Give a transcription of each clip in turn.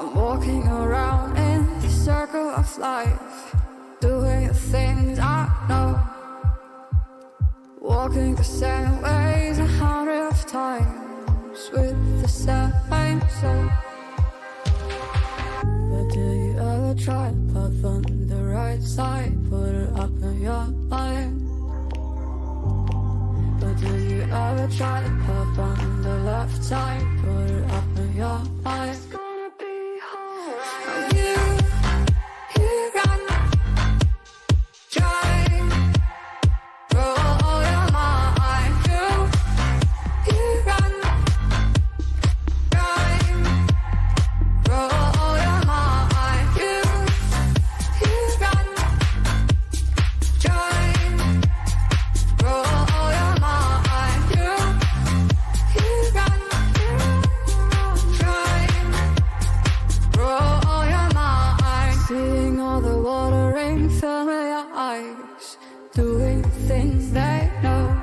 I'm walking around in the circle of life, doing the things I know, walking the same ways 100 times with the same soul. But do you ever try to path on the right side, put it up in your mind? But do you ever try to path on the left side, put it up in your mind? Doing things they know,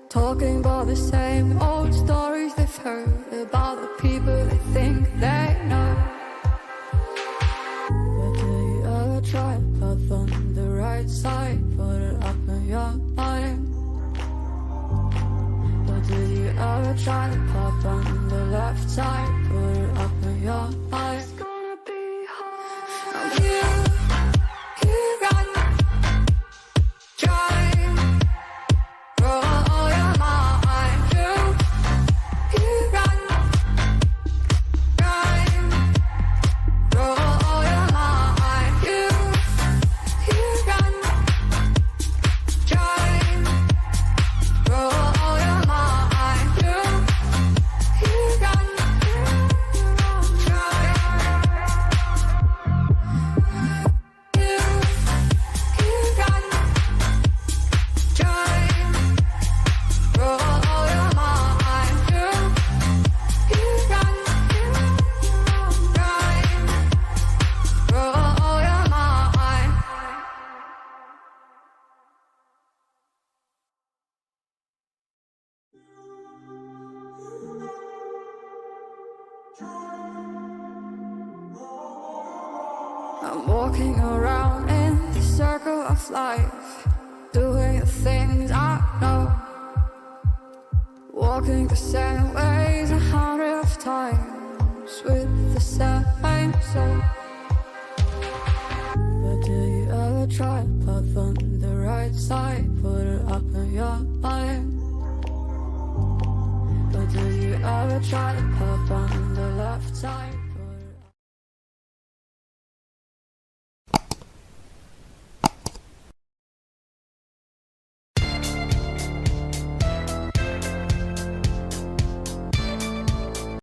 talking about the same old stories they've heard about the people they think they know. But do you ever try to path on the right side, put it up in your mind? But do you ever try to path on the left side, put it up in your mind? It's gonna be hard. I'm here. I'm walking around in the circle of life, doing the things I know, walking the same ways 100 times with the same soul. But do you ever try to path on the right side, put it up in your mind? But do you ever try to path on the left side?